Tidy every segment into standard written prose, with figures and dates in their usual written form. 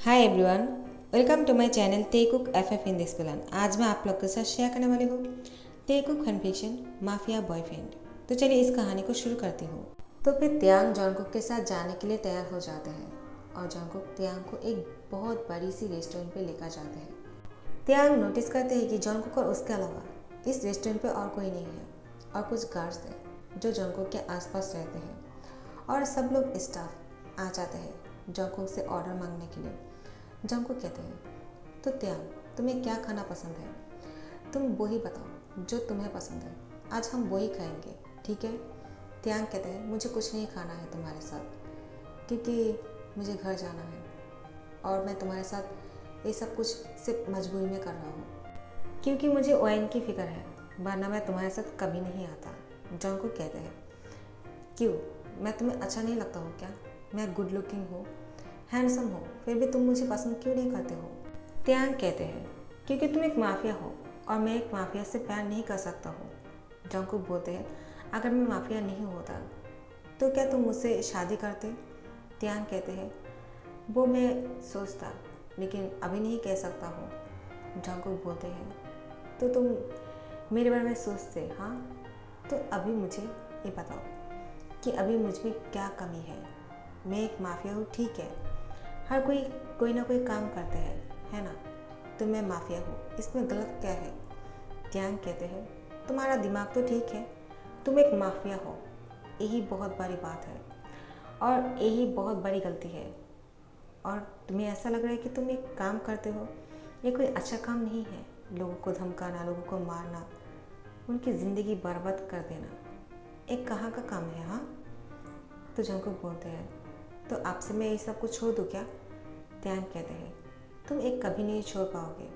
Hi everyone, welcome to my channel तेकुक FF in this film. आज मैं आप लोग के साथ शेयर करने वाली हूँ तेकुक कन्फेशन माफिया बॉयफ्रेंड। तो चलिए इस कहानी को शुरू करती हूँ। तो फिर त्यांग जॉनकुक के साथ जाने के लिए तैयार हो जाते हैं और जॉनकुक त्यांग को एक बहुत बड़ी सी रेस्टोरेंट पे लेकर जाते हैं। त्यांग नोटिस करते हैं कि जॉनकुक और उसके अलावा इस रेस्टोरेंट पे और कोई नहीं है और कुछ गार्ड्स हैं जो जॉनकुक के आसपास रहते हैं और सब लोग स्टाफ आ जाते हैं जॉनकुक से ऑर्डर मांगने के लिए। जॉनकुक कहते हैं, तो त्यांग तुम्हें क्या खाना पसंद है? तुम वो ही बताओ जो तुम्हें पसंद है, आज हम वो ही खाएंगे, ठीक है? त्यांग कहते हैं, मुझे कुछ नहीं खाना है तुम्हारे साथ क्योंकि मुझे घर जाना है और मैं तुम्हारे साथ ये सब कुछ सिर्फ मजबूरी में कर रहा हूँ क्योंकि मुझे ओएन की फिक्र है, वरना मैं तुम्हारे साथ कभी नहीं आता। जॉनकुक कहते हैं, क्यों, मैं तुम्हें अच्छा नहीं लगता हूँ क्या? मैं गुड लुकिंग हूँ, हैंडसम हो, फिर भी तुम मुझे पसंद क्यों नहीं करते हो? त्यांग कहते हैं, क्योंकि तुम एक माफिया हो और मैं एक माफिया से प्यार नहीं कर सकता हूँ। जॉनकुक बोलते हैं, अगर मैं माफिया नहीं होता तो क्या तुम मुझसे शादी करते? त्यांग कहते हैं, वो मैं सोचता लेकिन अभी नहीं कह सकता हूँ। जॉनकुक बोलते हैं, तो तुम मेरे बारे में सोचते, हाँ? तो अभी मुझे ये बताओ कि अभी मुझ में क्या कमी है? मैं एक माफिया हूँ, ठीक है, हर कोई ना कोई काम करते हैं, है ना? तो मैं माफिया हूँ, इसमें गलत क्या है? त्यांग कहते हैं, तुम्हारा दिमाग तो ठीक है, तुम एक माफिया हो, यही बहुत बड़ी बात है और यही बहुत बड़ी गलती है। और तुम्हें ऐसा लग रहा है कि तुम एक काम करते हो, ये कोई अच्छा काम नहीं है। लोगों को धमकाना, लोगों को मारना, उनकी ज़िंदगी बर्बाद कर देना एक कहाँ का काम है, हाँ? तो जॉनकुक बोलते हैं, तो आपसे मैं ये सब कुछ छोड़ दूँ क्या? त्यांग कहते हैं, तुम एक कभी नहीं छोड़ पाओगे।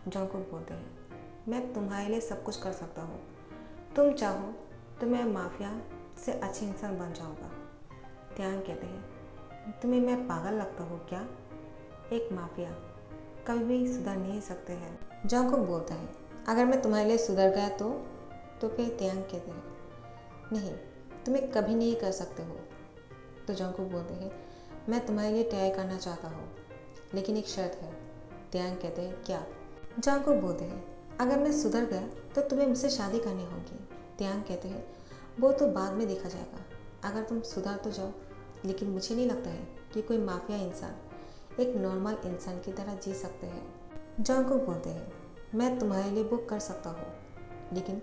जॉनकुक बोलते हैं, मैं तुम्हारे लिए सब कुछ कर सकता हूँ, तुम चाहो तो मैं माफिया से अच्छी इंसान बन जाऊँगा। त्यांग कहते हैं, तुम्हें मैं पागल लगता हूँ क्या? एक माफिया कभी भी सुधर नहीं सकते हैं। जॉनकुक बोलता है, अगर मैं तुम्हारे लिए सुधर गया तो फिर त्यांग कहते हैं, नहीं, तुम एक कभी नहीं कर सकते हो। तो जॉनकुक बोलते हैं, मैं तुम्हारे लिए ट्राई करना चाहता हूँ लेकिन एक शर्त है। त्यांग कहते हैं, क्या? जॉनकुक बोलते हैं, अगर मैं सुधर गया तो तुम्हें मुझसे शादी करनी होगी। त्यांग कहते हैं, वो तो बाद में देखा जाएगा, अगर तुम सुधर तो जाओ, लेकिन मुझे नहीं लगता है कि कोई माफिया इंसान एक नॉर्मल इंसान की तरह जी सकते हैं। जॉनकुक बोलते हैं, मैं तुम्हारे लिए बुक कर सकता हूँ लेकिन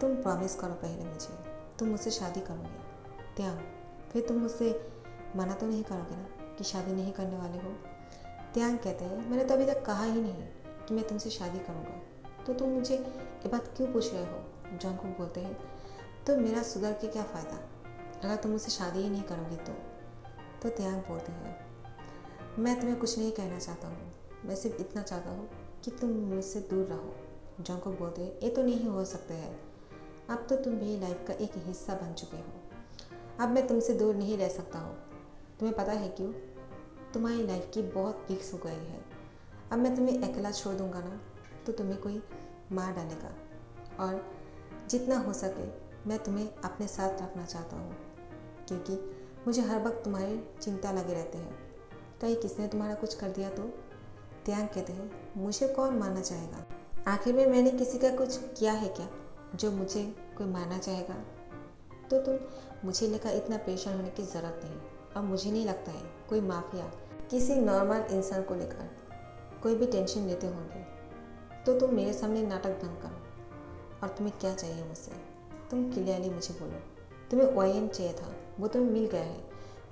तुम प्रॉमिस करो पहले मुझे, तुम मुझसे शादी करोगे। त्यांग, फिर तुम मुझसे मना तो नहीं करोगे ना कि शादी नहीं करने वाले हो? त्यांग कहते हैं, मैंने तो अभी तक कहा ही नहीं कि मैं तुमसे शादी करूँगा, तो तुम मुझे ये बात क्यों पूछ रहे हो? जॉनकुक बोलते हैं, तो मेरा सुधर के क्या फ़ायदा अगर तुम मुझसे शादी ही नहीं करोगी तो त्यांग बोलते हैं, मैं तुम्हें कुछ नहीं कहना चाहता हूँ, मैं सिर्फ इतना चाहता हूँ कि तुम मुझसे दूर रहो। जॉनकुक बोलते हैं, ये तो नहीं हो सकता है, अब तो तुम मेरी लाइफ का एक हिस्सा बन चुके हो, अब मैं तुमसे दूर नहीं रह सकता हूँ। तुम्हें पता है क्यों? तुम्हारी लाइफ की बहुत पीक्स हो गई है, अब मैं तुम्हें अकेला छोड़ दूंगा ना तो तुम्हें कोई मार डालेगा और जितना हो सके मैं तुम्हें अपने साथ रखना चाहता हूँ क्योंकि मुझे हर वक्त तुम्हारी चिंता लगे रहते हैं, कहीं किसने तुम्हारा कुछ कर दिया तो? त्यांग कहते हैं, मुझे कौन मारना चाहेगा? आखिर में मैंने किसी का कुछ किया है क्या जो मुझे कोई मारना चाहेगा? तो तुम मुझे लेकर इतना परेशान होने की ज़रूरत नहीं, और मुझे नहीं लगता है कोई माफिया किसी नॉर्मल इंसान को लेकर कोई भी टेंशन लेते होंगे। तो तुम मेरे सामने नाटक बंद करो और तुम्हें क्या चाहिए मुझसे? तुम क्लियरली मुझे बोलो। तुम्हें ओएन चाहिए था, वो तुम्हें मिल गया है,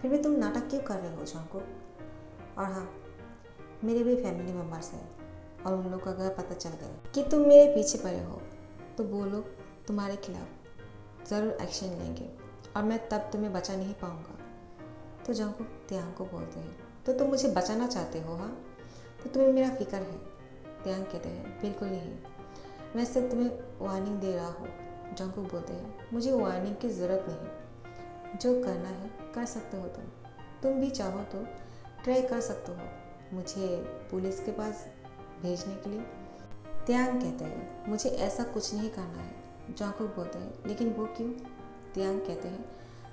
फिर भी तुम नाटक क्यों कर रहे हो जॉनकुक? और हाँ, मेरे भी फैमिली मेम्बर्स हैं और उन लोग का अगर पता चल गया कि तुम मेरे पीछे पड़े हो तो वो लोग तुम्हारे खिलाफ ज़रूर एक्शन लेंगे और मैं तब तुम्हें बचा नहीं पाऊँगा। तो जॉनकुक त्यांग को बोलते हैं, तो तुम मुझे बचाना चाहते हो, हाँ? तो तुम्हें मेरा फिक्र है? त्यांग कहते हैं, बिल्कुल नहीं, मैं सिर्फ तुम्हें वार्निंग दे रहा हूँ। जॉनकुक बोलते हैं, मुझे वार्निंग की ज़रूरत नहीं, जो करना है कर सकते हो तुम भी चाहो तो ट्राई कर सकते हो मुझे पुलिस के पास भेजने के लिए। त्यांग कहते हैं, मुझे ऐसा कुछ नहीं करना है। जॉनकुक बोलते हैं, लेकिन वो क्यों? त्यांग कहते हैं,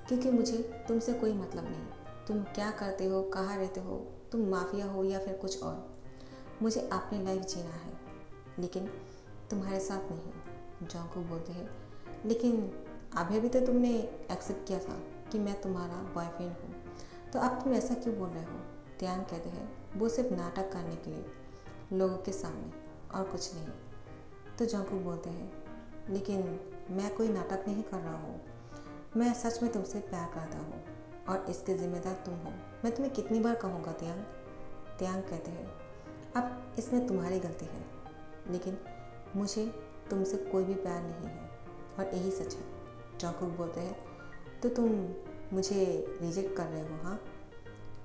क्योंकि मुझे तुमसे कोई मतलब नहीं, तुम क्या करते हो, कहाँ रहते हो, तुम माफिया हो या फिर कुछ और। मुझे अपनी लाइफ जीना है, लेकिन तुम्हारे साथ नहीं। जॉन्गकुक बोलते हैं, लेकिन अभी अभी तो तुमने एक्सेप्ट किया था कि मैं तुम्हारा बॉयफ्रेंड हूँ, तो अब तुम ऐसा क्यों बोल रहे हो। त्यान कहते हैं, वो सिर्फ नाटक करने के लिए, लोगों के सामने, और कुछ नहीं। तो जॉन्गकुक बोलते हैं, लेकिन मैं कोई नाटक नहीं कर रहा हूँ, मैं सच में तुमसे प्यार करता हूँ और इसके जिम्मेदार तुम हो। मैं तुम्हें कितनी बार कहूँगा त्यांग। त्यांग कहते हैं, अब इसमें तुम्हारी गलती है, लेकिन मुझे तुमसे कोई भी प्यार नहीं है और यही सच है। जॉन्गकुक बोलते हैं, तो तुम मुझे रिजेक्ट कर रहे हो, हाँ?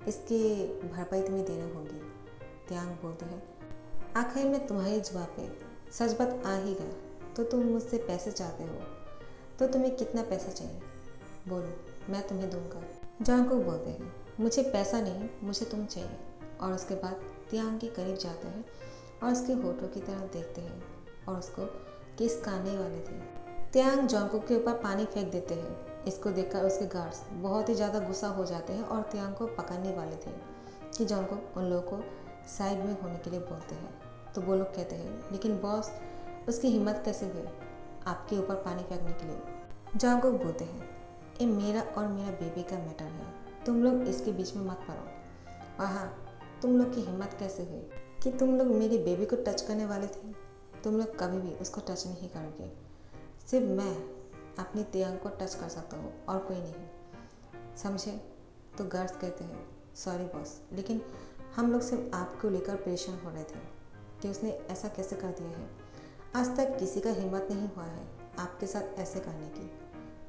इसकी भरपाई तुम्हें देनी होगी। त्यांग बोलते हैं, आखिर में तुम्हारे जवाब पे सच बात आ ही गया, तो तुम मुझसे पैसे चाहते हो, तो तुम्हें कितना पैसा चाहिए बोलो, मैं तुम्हें दूंगा। जॉन्गकुक बोलते हैं, मुझे पैसा नहीं, मुझे तुम चाहिए। और उसके बाद त्यांग के करीब जाते हैं और उसके होठों की तरफ देखते हैं और उसको किस करने वाले थे। त्यांग जॉन्गकुक के ऊपर पानी फेंक देते हैं। इसको देखकर उसके गार्ड्स बहुत ही ज़्यादा गुस्सा हो जाते हैं और त्यांग को पकड़ने वाले थे कि जॉन्गकुक उन लोगों को साइड में होने के लिए बोलते हैं। तो वो लोग कहते हैं, लेकिन बॉस, उसकी हिम्मत कैसे हुई आपके ऊपर पानी फेंकने के लिए। जॉन्गकुक बोलते हैं, ये मेरा और मेरा बेबी का मैटर है, तुम लोग इसके बीच में मत पड़ो। और हाँ, तुम लोग की हिम्मत कैसे हुई कि तुम लोग मेरी बेबी को टच करने वाले थे। तुम लोग कभी भी उसको टच नहीं करोगे, सिर्फ मैं अपनी त्यांग को टच कर सकता हूँ और कोई नहीं, समझे। तो गार्ड्स कहते हैं, सॉरी बॉस, लेकिन हम लोग सिर्फ आपको लेकर परेशान हो रहे थे कि उसने ऐसा कैसे कर दिया है। आज तक किसी का हिम्मत नहीं हुआ है आपके साथ ऐसे करने की,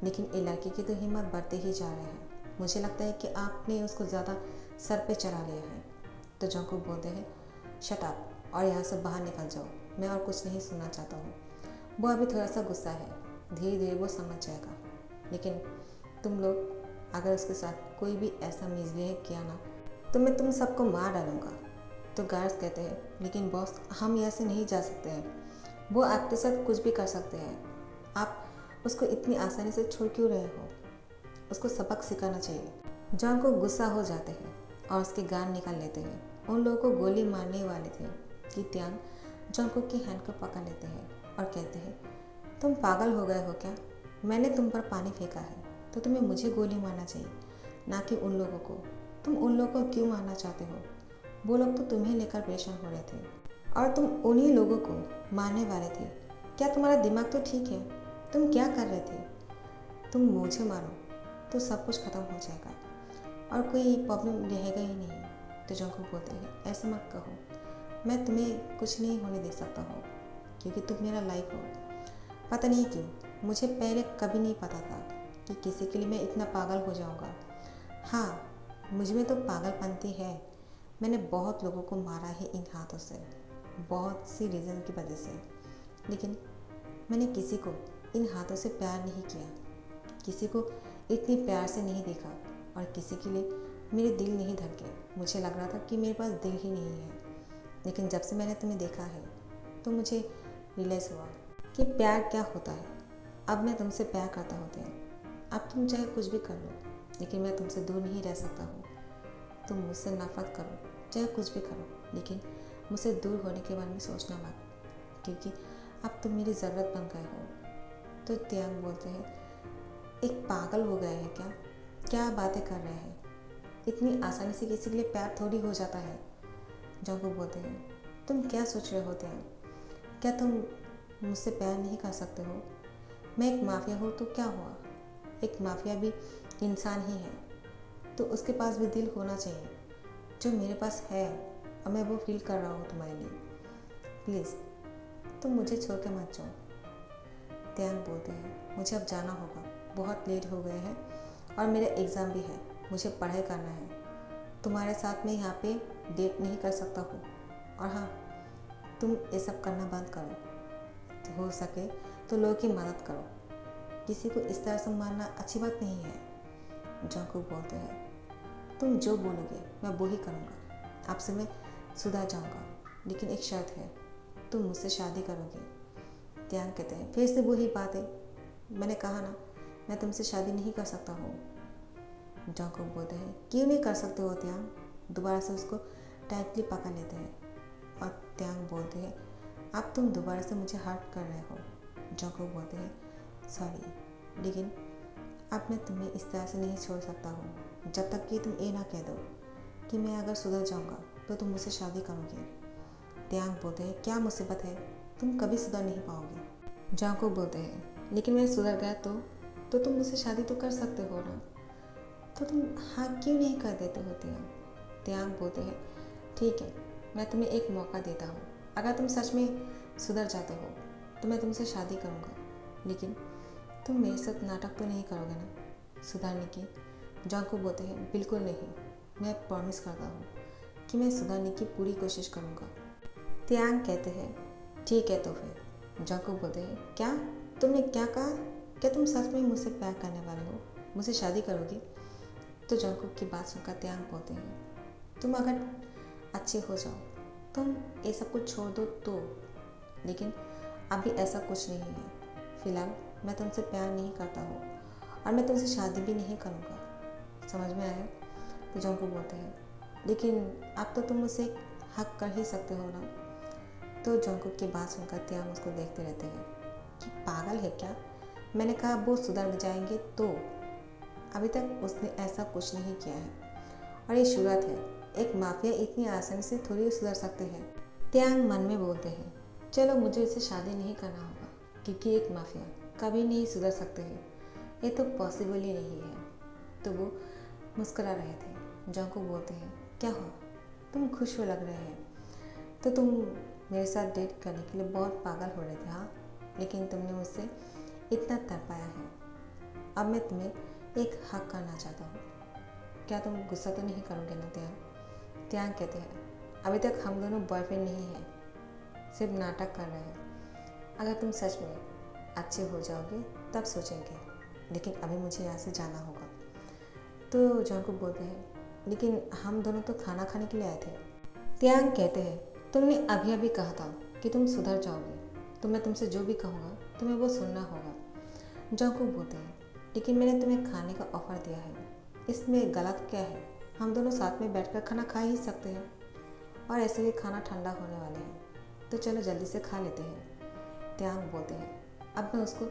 लेकिन ये लड़की की तो हिम्मत बढ़ते ही जा रहे हैं। मुझे लगता है कि आपने उसको ज़्यादा सर पे चढ़ा लिया है। तो जॉन्गकुक बोलते हैं, शट अप और यहाँ से बाहर निकल जाओ, मैं और कुछ नहीं सुनना चाहता हूँ। वो अभी थोड़ा सा गुस्सा है, धीरे धीरे वो समझ जाएगा, लेकिन तुम लोग अगर उसके साथ कोई भी ऐसा मिसबिहेव किया ना, तो मैं तुम सबको मार डालूंगा। तो गार्ड्स कहते हैं, लेकिन बॉस, हम यहाँ से नहीं जा सकते हैं, वो आपके साथ कुछ भी कर सकते हैं, आप उसको इतनी आसानी से छोड़ क्यों रहे हो, उसको सबक सिखाना चाहिए। जॉन को गुस्सा हो जाते हैं और उसके गान निकाल लेते हैं। उन लोगों को गोली मारने वाले थे कि त्यांग जॉन्गकुक की हैंड को पकड़ लेते हैं और कहते हैं, तुम पागल हो गए हो क्या? मैंने तुम पर पानी फेंका है तो तुम्हें मुझे गोली मारना चाहिए, ना कि उन लोगों को। तुम उन लोगों को क्यों मारना चाहते हो? वो लोग तो तुम्हें लेकर परेशान हो रहे थे और तुम उन्हीं लोगों को मारने वाले थे। क्या तुम्हारा दिमाग तो ठीक है? तुम क्या कर रहे थे? तुम मुझे मारो तो सब कुछ ख़त्म हो जाएगा और कोई प्रॉब्लम रहेगा ही नहीं। तो जॉन्गकुक बोलते हैं, ऐसे मत कहो, मैं तुम्हें कुछ नहीं होने दे सकता हूँ क्योंकि तुम मेरा लाइफ हो। पता नहीं क्यों मुझे पहले कभी नहीं पता था कि किसी के लिए मैं इतना पागल हो जाऊँगा। हाँ, मुझ में तो पागलपंती है। मैंने बहुत लोगों को मारा है इन हाथों से, बहुत सी रीज़न की वजह से, लेकिन मैंने किसी को इन हाथों से प्यार नहीं किया, किसी को इतनी प्यार से नहीं देखा और किसी के लिए मेरे दिल नहीं धड़के। मुझे लग रहा था कि मेरे पास दिल ही नहीं है, लेकिन जब से मैंने तुम्हें देखा है तो मुझे रियलाइज़ हुआ कि प्यार क्या होता है। अब मैं तुमसे प्यार करता होता है। अब तुम चाहे कुछ भी कर लो, लेकिन मैं तुमसे दूर नहीं रह सकता हूँ। तुम मुझसे नफरत करो, चाहे कुछ भी करो, लेकिन मुझसे दूर होने के बारे में सोचना मत, क्योंकि अब तुम मेरी ज़रूरत बन गए हो। तो त्यांग बोलते हैं, एक पागल हो गए हैं क्या? क्या बातें कर रहे हैं? इतनी आसानी से किसी के लिए प्यार थोड़ी हो जाता है। जॉन्गकुक बोलते हैं, तुम क्या सोच रहे हो त्यांग? क्या तुम मुझसे प्यार नहीं कर सकते हो? मैं एक माफिया हूँ तो क्या हुआ? एक माफिया भी इंसान ही है, तो उसके पास भी दिल होना चाहिए जो मेरे पास है और मैं वो फील कर रहा हूँ तुम्हारे लिए। प्लीज़ तुम मुझे छोड़ के मत जाओ। त्यांग बोलते हैं, मुझे अब जाना होगा, बहुत लेट हो गए हैं और मेरा एग्ज़ाम भी है, मुझे पढ़ाई करना है। तुम्हारे साथ में यहाँ पे डेट नहीं कर सकता हूँ। और हाँ, तुम ये सब करना बंद करो, तो हो सके तो लोगों की मदद करो। किसी को इस तरह से मारना अच्छी बात नहीं है। जॉन्गकुक बोलते हैं, तुम जो बोलोगे मैं वो ही करूँगा। आपसे मैं सुधर जाऊँगा, लेकिन एक शर्त है, तुम मुझसे शादी करोगे। त्यांग कहते हैं, फिर से वही बात है, मैंने कहा ना, मैं तुमसे शादी नहीं कर सकता हूँ। जॉन्गकुक बोलते हैं, क्यों नहीं कर सकते हो त्यांग? दोबारा से उसको टाइटली पकड़ लेते हैं और त्यांग बोलते हैं, अब तुम दोबारा से मुझे हर्ट कर रहे हो। जंगकुक बोलते हैं, सॉरी, लेकिन अब मैं तुम्हें इस तरह से नहीं छोड़ सकता हूँ जब तक कि तुम ये ना कह दो कि मैं अगर सुधर जाऊँगा तो तुम मुझसे शादी करोगे। त्यांग बोलते हैं, क्या मुसीबत है, तुम कभी सुधर नहीं पाओगे। जंगकुक बोलते हैं, लेकिन मैं सुधर गया तो तुम मुझसे शादी तो कर सकते हो ना, तो तुम हाँ क्यों नहीं कर देते हो त्यांग। त्यांग बोलते हैं, ठीक है, मैं तुम्हें एक मौका देता हूँ, अगर तुम सच में सुधर जाते हो तो मैं तुमसे शादी करूँगा, लेकिन तुम मेरे साथ नाटक तो नहीं करोगे ना सुधरने की। जंगकुक बोलते हैं, बिल्कुल नहीं, मैं प्रॉमिस करता हूँ कि मैं सुधरने की पूरी कोशिश करूँगा। त्यांग कहते हैं, ठीक है तो फिर। जंगकुक बोलते हैं, क्या तुमने क्या कहा, क्या तुम सच में मुझसे प्यार करने वाले हो, मुझसे शादी करोगी। तो जंगकुक की बात सुनकर त्यांग बोलते हैं, तुम अगर अच्छे हो जाओ, तुम ये सब कुछ छोड़ दो तो, लेकिन अभी ऐसा कुछ नहीं है। फिलहाल मैं तुमसे प्यार नहीं करता हूँ और मैं तुमसे शादी भी नहीं करूँगा। समझ में आया। तो जंगकुक बोलते हैं, लेकिन अब तो तुम मुझसे हक कर ही सकते हो ना। तो जंगकुक की बात सुनकर त्यांग उसको देखते रहते हैं कि पागल है क्या, मैंने कहा वो सुधर जाएंगे तो, अभी तक उसने ऐसा कुछ नहीं किया है और ये शुरुआत है, एक माफिया इतनी आसानी से थोड़ी सुधर सकते हैं। त्यांग मन में बोलते हैं, चलो मुझे इससे शादी नहीं करना होगा क्योंकि एक माफिया कभी नहीं सुधर सकते हैं, ये तो पॉसिबल ही नहीं है। तो वो मुस्कुरा रहे थे। जंगकुक बोलते हैं, क्या हुआ, तुम खुश हो लग रहे हैं, तो तुम मेरे साथ डेट करने के लिए बहुत पागल हो रहे थे हाँ, लेकिन तुमने मुझसे इतना तड़पाया है, अब मैं तुम्हें एक हक करना चाहता हूँ, क्या तुम गुस्सा तो नहीं करोगे ना। त्यांग कहते हैं, अभी तक हम दोनों बॉयफ्रेंड नहीं हैं, सिर्फ नाटक कर रहे हैं, अगर तुम सच में अच्छे हो जाओगे तब सोचेंगे, लेकिन अभी मुझे यहाँ से जाना होगा। तो जंगकुक बोलते हैं, लेकिन हम दोनों तो खाना खाने के लिए आए थे। त्यांग कहते हैं, तुमने अभी अभी कहा था कि तुम सुधर जाओगे, तो मैं तुमसे जो भी कहूँगा तुम्हें वो सुनना होगा। जंगकुक बोलते हैं, लेकिन मैंने तुम्हें खाने का ऑफ़र दिया है, इसमें गलत क्या है, हम दोनों साथ में बैठकर खाना खा ही सकते हैं, और ऐसे भी खाना ठंडा होने वाले हैं, तो चलो जल्दी से खा लेते हैं। त्यांग बोलते हैं, अब मैं उसको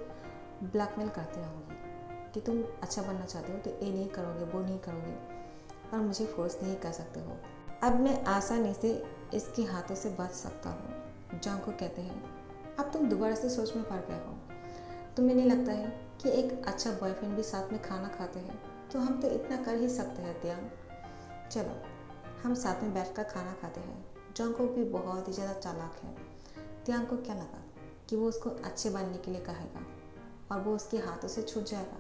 ब्लैकमेल करती रहूँगी कि तुम अच्छा बनना चाहते हो तो ये नहीं करोगे, वो नहीं करोगे, और मुझे फोर्स नहीं कर सकते हो, अब मैं आसानी से इसके हाथों से बच सकता हूँ। जंगकुक कहते हैं, अब तुम दोबारा से सोच में पड़ गए हो, तुम्हें नहीं लगता है कि एक अच्छा बॉयफ्रेंड भी साथ में खाना खाते हैं, तो हम तो इतना कर ही सकते हैं त्यांग, चलो हम साथ में बैठकर खाना खाते हैं। जंगकुक भी बहुत ही ज़्यादा चालाक है। त्यांग को क्या लगा कि वो उसको अच्छे बनने के लिए कहेगा और वो उसके हाथों से छूट जाएगा,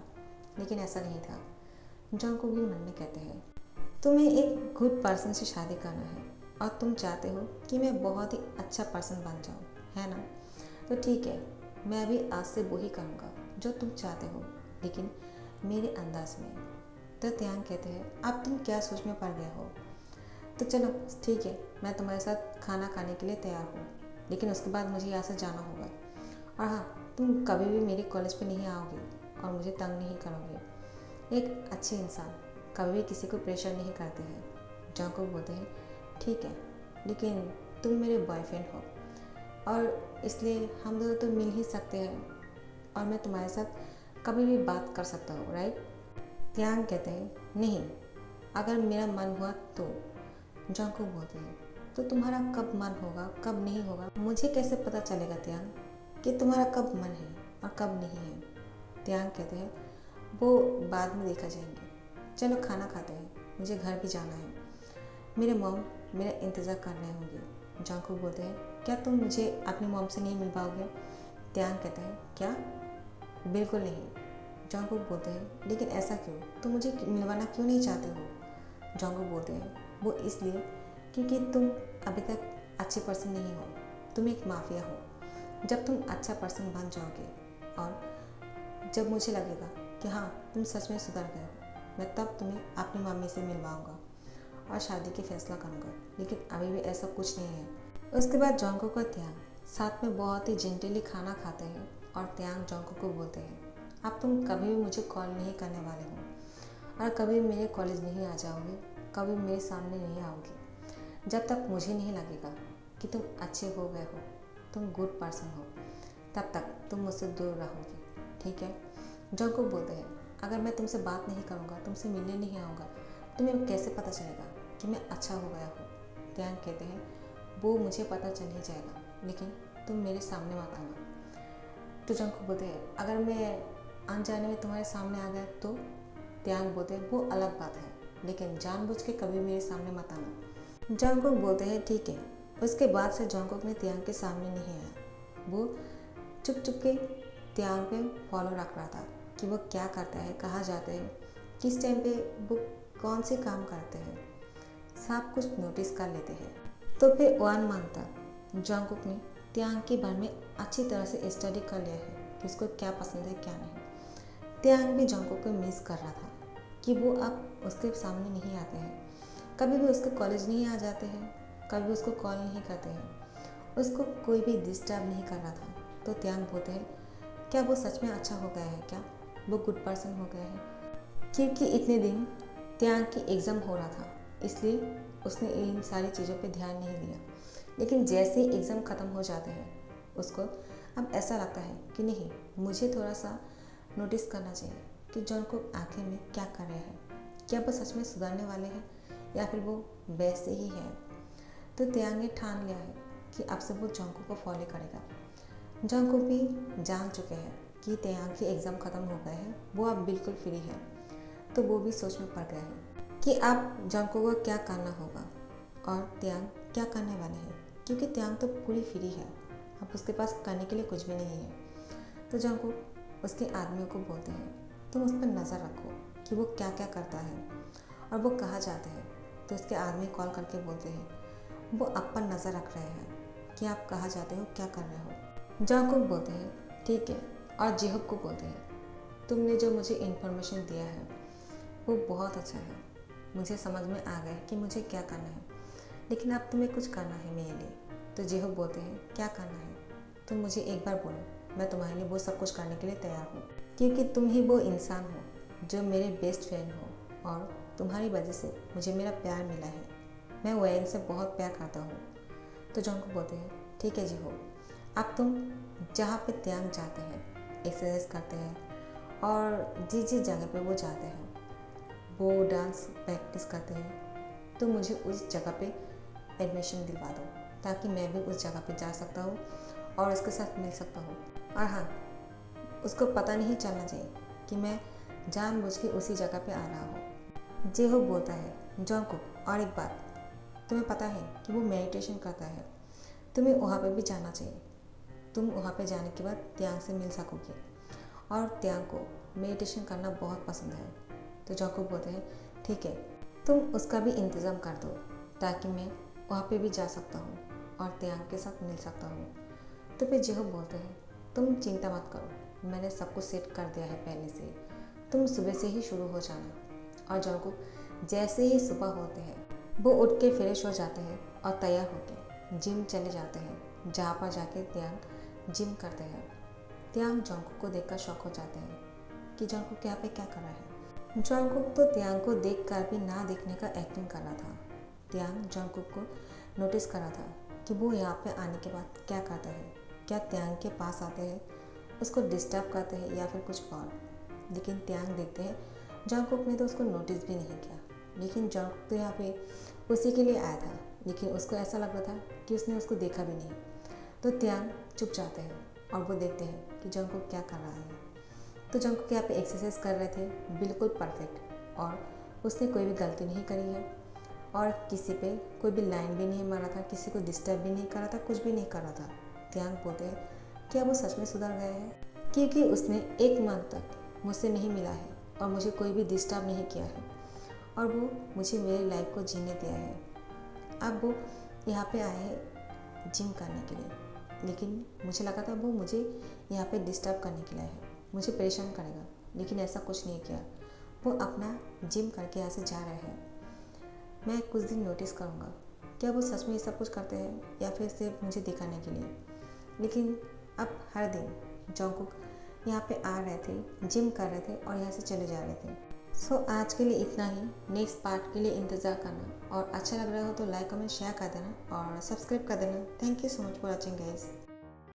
लेकिन ऐसा नहीं था। जंगकुक भी मन में कहते हैं, तुम्हें एक गुड पर्सन से शादी करना है और तुम चाहते हो कि मैं बहुत ही अच्छा पर्सन बन जाऊँ, है ना, तो ठीक है, मैं अभी आज से वही करूँगा जो तुम चाहते हो, लेकिन मेरे अंदाज में। तो त्यांग कहते हैं, अब तुम क्या सोच में पड़ गए हो, तो चलो ठीक है, मैं तुम्हारे साथ खाना खाने के लिए तैयार हूँ, लेकिन उसके बाद मुझे यहाँ से जाना होगा, और हाँ, तुम कभी भी मेरे कॉलेज पे नहीं आओगे और मुझे तंग नहीं करोगे। एक अच्छे इंसान कभी भी किसी को प्रेशर नहीं करते हैं। जंगकुक बोलते हैं, ठीक है, लेकिन तुम मेरे बॉयफ्रेंड हो और इसलिए हम दोनों तो मिल ही सकते हैं और मैं तुम्हारे साथ कभी भी बात कर सकता हूँ, राइट। त्यांग कहते हैं, नहीं, अगर मेरा मन हुआ तो। जंगकुक बोलते हैं, तो तुम्हारा कब मन होगा कब नहीं होगा मुझे कैसे पता चलेगा त्यांग, कि तुम्हारा कब मन है और कब नहीं है। त्यांग कहते हैं, वो बाद में देखा जाएंगे, चलो खाना खाते हैं, मुझे घर भी जाना है, मेरे मॉम मेरा इंतज़ार कर रहे होंगे। जंगकुक बोलते हैं, क्या तुम मुझे अपनी मॉम से नहीं मिल पाओगे। त्यांग कहते हैं, क्या, बिल्कुल नहीं। जंगकुक बोलते हैं, लेकिन ऐसा क्यों, तुम मुझे मिलवाना क्यों नहीं चाहते हो। जंगकुक बोलते हैं, वो इसलिए क्योंकि तुम अभी तक अच्छे पर्सन नहीं हो, तुम एक माफिया हो। जब तुम अच्छा पर्सन बन जाओगे और जब मुझे लगेगा कि हाँ तुम सच में सुधर गए हो, मैं तब तुम्हें अपनी मम्मी से मिलवाऊंगा और शादी की फैसला करूंगा, लेकिन अभी भी ऐसा कुछ नहीं है। उसके बाद जंगकुक और त्यांग साथ में बहुत ही जेंटली खाना खाते हैं और त्यांग जंगकुक को बोलते हैं, अब तुम कभी भी मुझे कॉल नहीं करने वाले हो और कभी भी मेरे कॉलेज नहीं आ जाओगे, कभी मेरे सामने नहीं आओगी। जब तक मुझे नहीं लगेगा कि तुम अच्छे हो गए हो, तुम गुड पर्सन हो, तब तक तुम मुझसे दूर रहोगी, ठीक है। जंगकुक बोलते हैं अगर मैं तुमसे बात नहीं करूँगा, तुमसे मिलने नहीं आऊँगा, तुम्हें कैसे पता चलेगा कि मैं अच्छा हो गया हूँ। त्यांग कहते हैं वो मुझे पता चल ही जाएगा, लेकिन तुम मेरे सामने मत आना। तो जंगकुक बोलते हैं अगर मैं अनजाने में तुम्हारे सामने आ गया तो। त्यांग बोलते हैं वो अलग बात है, लेकिन जानबूझ के कभी मेरे सामने मत आना। जंगकुक बोलते हैं ठीक है। उसके बाद से जंगकुक ने त्यांग के सामने नहीं आया। वो चुप चुप के त्यांग पे फॉलो रख रहा था कि वो क्या करता है, कहाँ जाते हैं, किस टाइम पे वो कौन से काम करते हैं, सब कुछ नोटिस कर लेते हैं। तो फिर 1 मंथ तक जंगकुक ने त्यांग के बारे में अच्छी तरह से स्टडी कर लिया है कि उसको क्या पसंद है क्या नहीं। त्यांग भी जंगकुक को मिस कर रहा था कि वो अब उसके सामने नहीं आते हैं, कभी भी उसके कॉलेज नहीं आ जाते हैं, कभी उसको कॉल नहीं करते हैं, उसको कोई भी डिस्टर्ब नहीं कर रहा था। तो त्यांग बोलते हैं क्या वो सच में अच्छा हो गया है, क्या वो गुड पर्सन हो गया है। क्योंकि इतने दिन त्यांग की एग्ज़ाम हो रहा था, इसलिए उसने इन सारी चीज़ों पे ध्यान नहीं दिया। लेकिन जैसे ही एग्ज़ाम ख़त्म हो जाते हैं, उसको अब ऐसा लगता है कि नहीं, मुझे थोड़ा सा नोटिस करना चाहिए कि जंगकुक आखिर में क्या कर रहे हैं, क्या वो सच में सुधरने वाले हैं या फिर वो वैसे ही है। तो त्यांग ने ठान लिया है कि अब से वो जंगकुक को फॉलो करेगा। जंगकुक भी जान चुके हैं कि त्यांग की एग्ज़ाम ख़त्म हो गए हैं, वो अब बिल्कुल फ्री है। तो वो भी सोच में पड़ गए हैं कि अब जंगकुक को क्या करना होगा और त्यांग क्या करने वाले हैं, क्योंकि त्यांग तो पूरी फ्री है, अब उसके पास करने के लिए कुछ भी नहीं है। तो जंगकुक उसके आदमियों को बोलते हैं तुम उस पर नज़र रखो कि वो क्या क्या करता है और वो कहाँ जाते हैं। तो उसके आदमी कॉल करके बोलते हैं वो आप पर नज़र रख रहे हैं कि आप कहाँ जाते हो, क्या कर रहे हो। जंगकुक बोलते हैं ठीक है, और जिहोक को बोलते हैं तुमने जो मुझे इन्फॉर्मेशन दिया है वो बहुत अच्छा है, मुझे समझ में आ गया कि मुझे क्या करना है, लेकिन अब तुम्हें कुछ करना है मेरे लिए। तो जिहोक बोलते हैं क्या करना है, तुम मुझे एक बार बोलो, मैं तुम्हारे लिए वो सब कुछ करने के लिए तैयार हूँ, क्योंकि तुम ही वो इंसान हो जो मेरे बेस्ट फ्रेंड हो और तुम्हारी वजह से मुझे मेरा प्यार मिला है, मैं वैन से बहुत प्यार करता हूँ। तो जंगकुक बोलते हैं ठीक है जिहोक, अब तुम जहाँ पे त्यांग जाते हैं, एक्सरसाइज करते हैं और जिस जिस जगह पे वो जाते हैं वो डांस प्रैक्टिस करते हैं, तो मुझे उस जगह पे एडमिशन दिलवा दो ताकि मैं भी उस जगह पे जा सकता हूँ और उसके साथ मिल सकता हूँ। और हाँ, उसको पता नहीं चलना चाहिए कि मैं जानबूझ के उसी जगह पे आ रहा हूँ। जिहोक बोलता है जंगकुक और एक बात, तुम्हें पता है कि वो मेडिटेशन करता है, तुम्हें वहाँ पे भी जाना चाहिए, तुम वहाँ पे जाने के बाद त्यांग से मिल सकोगे और त्यांग को मेडिटेशन करना बहुत पसंद है। तो जंगकुक बोलते हैं ठीक है, तुम उसका भी इंतज़ाम कर दो ताकि मैं वहाँ पे भी जा सकता हूँ और त्यांग के साथ मिल सकता हूँ। तो फिर जिहोक बोलते हैं तुम चिंता मत करो, मैंने सब कुछ सेट कर दिया है पहले से, तुम सुबह से ही शुरू हो जाना। और जंगकुक जैसे ही सुबह होते हैं वो उठ के फ्रेश हो जाते हैं और तैयार होकर जिम चले जाते हैं, जहाँ पर जाके त्यांग जिम करते हैं। त्यांग जंगकुक को देखकर शॉक हो जाते हैं कि जंगकुक यहाँ पे क्या कर रहा है। जंगकुक तो त्यांग को देखकर भी ना देखने का एक्टिंग कर रहा था। त्यांग जंगकुक को नोटिस कर रहा था कि वो यहाँ पे आने के बाद क्या करता है, क्या त्यांग के पास आते हैं, उसको डिस्टर्ब करते हैं या फिर कुछ और। लेकिन त्यांग देखते हैं जंगकुक ने तो उसको नोटिस भी नहीं किया, लेकिन जंगकुक तो यहाँ पे उसी के लिए आया था, लेकिन उसको ऐसा लग रहा था कि उसने उसको देखा भी नहीं। तो त्यांग चुप जाते हैं और वो देखते हैं कि जंगकुक क्या कर रहा है। तो जंगकुक यहाँ पे एक्सरसाइज कर रहे थे बिल्कुल परफेक्ट, और उसने कोई भी गलती नहीं करी है और किसी पे कोई भी लाइन भी नहीं मारा था, किसी को डिस्टर्ब भी नहीं कर रहा था, कुछ भी नहीं कर रहा था। त्यांग बोलते हैं क्या वो सच में सुधर गए हैं, क्योंकि उसने 1 मंथ तक मुझसे नहीं मिला है और मुझे कोई भी डिस्टर्ब नहीं किया है और वो मुझे मेरी लाइफ को जीने दिया है। अब वो यहाँ पे आए हैं जिम करने के लिए, लेकिन मुझे लगा था वो मुझे यहाँ पे डिस्टर्ब करने के लिए है, मुझे परेशान करेगा, लेकिन ऐसा कुछ नहीं किया। वो अपना जिम करके यहाँ से जा रहे हैं। मैं कुछ दिन नोटिस करूँगा क्या वो सच में ये सब कुछ करते हैं या फिर सिर्फ मुझे दिखाने के लिए। लेकिन अब हर दिन जंगकुक यहाँ पे आ रहे थे, जिम कर रहे थे और यहाँ से चले जा रहे थे। सो आज के लिए इतना ही। नेक्स्ट पार्ट के लिए इंतज़ार करना और अच्छा लग रहा हो तो लाइक कमेंट शेयर कर देना और सब्सक्राइब कर देना। Thank you so much for watching guys.